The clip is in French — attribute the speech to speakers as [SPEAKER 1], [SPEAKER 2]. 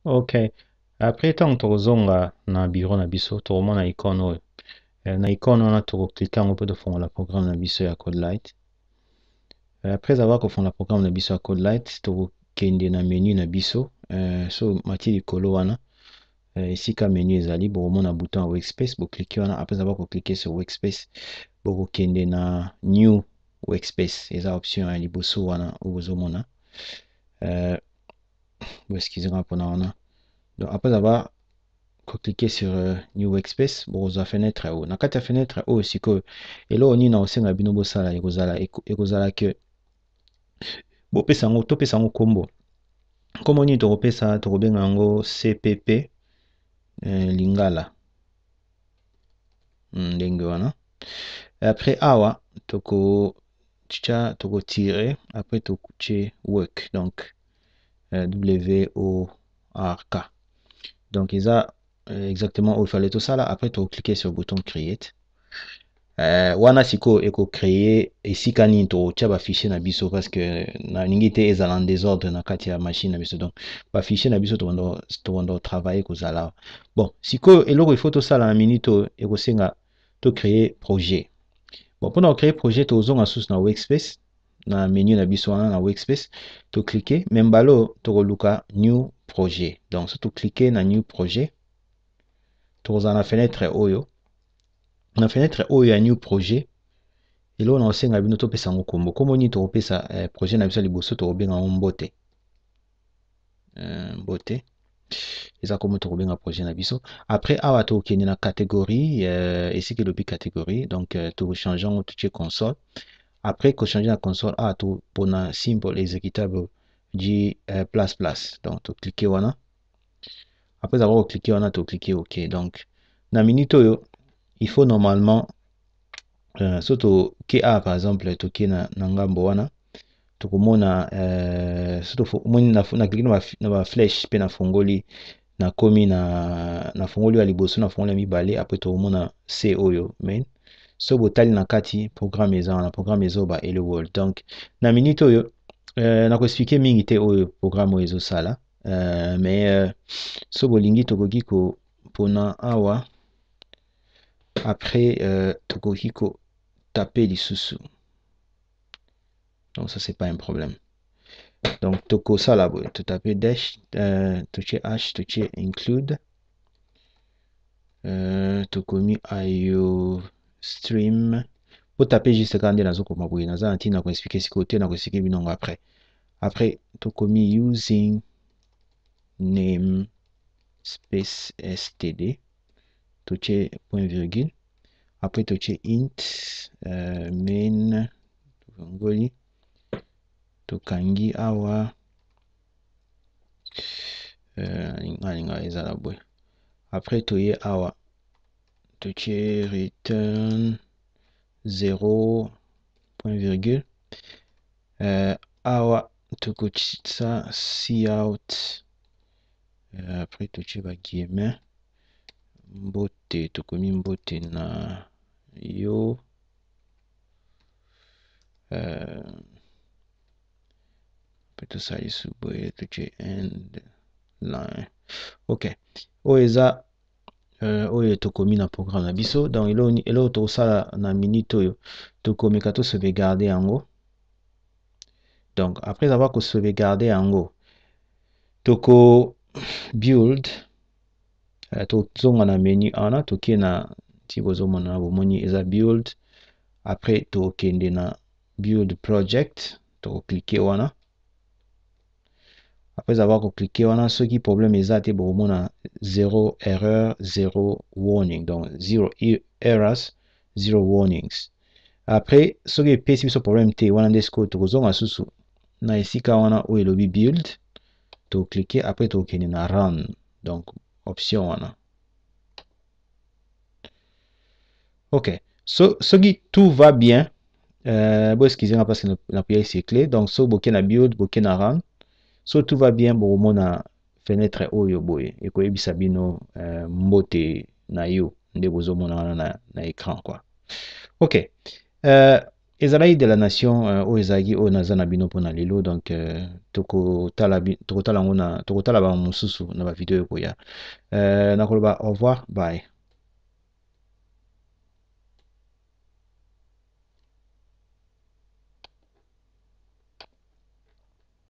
[SPEAKER 1] Ok. Après, tant que zonga na bureau na biso, to na icône oyo. Na icône wana to cliquer yango pe to fongola programme na biso ya Codelight. Après avoir kofongola programme na biso ya Codelight, to kende na menu na biso. So mati likolo wana. Esika menu ezali na bouton workspace, bo cliquer wana. Après avoir cliquer sur workspace, bo kende na new workspace. Eza option ya liboso wana ozomona. Excusez-moi pour wana. Donc après avoir cliquer sur new workspace, boza fenêtre haut. Na kati ya fenêtre haut siko elo ni na osenga bino bosala ekozala ke bopesa yango topesa yango kombo. Kombo nini tokopesa tokobenga yango CPP lingala. Ndenge wana. Après awa toko tirer après tokuche work donc WORK. Donc eza exactement où il fallait tout ça là. Après tu cliquer sur le bouton create. Wana siko eko créer esika nini to tia ba fichier na biso parce que na ningi te ezala en désordre na kati ya machine na biso, donc ba fichier na biso to ndo travailler ko zala. Bon siko eloko il faut to sala na minute eko senga to créer projet. Bon pour nous créer projet to zonga sous na workspace na menu na biso wana na workspace to cliquer même balo to luka new projet. Donc surtout cliquer na new projet to za na fenêtre oyo. Na fenêtre oyo ya new projet elo na osenga bino to pesa ngo kombo kombo ni to pesa projet na biso liboso to benga mbote mbote eza kombo to benga projet na biso. Après awa to kende na catégorie esika lobi catégorie, donc to changer ngo to console. Après ko changer la console a to pona simple exécutable du plus donc to cliquer wana. Après avoir cliqué wana to cliquer OK. Donc na minute oyo il faut normalement surtout KA par exemple to na ngambo wana to komona surtout moni na cliquer na ba flèche pe na fongoli na komi na fongoli wa liboso na fongoli mibale. Après to komona C oyo main so botali na kati programme eza na programme ezoba Hello World. Donc na minute oyo na ko expliquer mingi te oyo programme oyo ezosala mais so bolingi tokoki ko pona awa. Après tokoki ko taper lisusu, donc ça c'est pas un problème. Donc toko sala boy to taper dash toucher h toucher include tokomi ayo stream pour taper juste quand on a zoko maboy na za ntina ko expliquer ce côté na ko expliquer binongo après tokomi using name space std toucher point virgule. Après toucher int main ngoli tokangi awa nga ezala boy. Après toye awa toucher return 0 point virgule awa tokotisa cout après toucher ba guillemets mbote tokomi mbote na yo tout ça ici boy toucher end line. Ok oyo eza oyo tokomi na programme na biso. Donc elo to sala na minute oyo tokomeka to sauvegarder yango. Donc après avoir que sauvegarder yango toko build to zonga na menu ana toke na ti bozomona bomoni eza build. Après to kende na build project to cliquer wana. Après avoir cliqué wana soki problème ezate bomona 0 erreur 0 warning, donc 0 errors 0 warnings. Après soki epesi biso problème te wana ndesko tokozonga susu na esika wana oyo elobi build to cliquer. Après to kende na run, donc option wana. Ok soki tout va bien bon excusez-moi parce que la prière c'est clé. Donc so boke na build boke na run, so tout va bien bomona fenêtre oyo boye ekoyebisa bino mbote na yo nde bozomona wana na écran quoi. Ok ezalaki de la nation oyo ezalaki oyo naza na bino mpona lelo donc tokotala yango tokotala ba mosusu na bavideo ekoya nakoloba au revoir bye.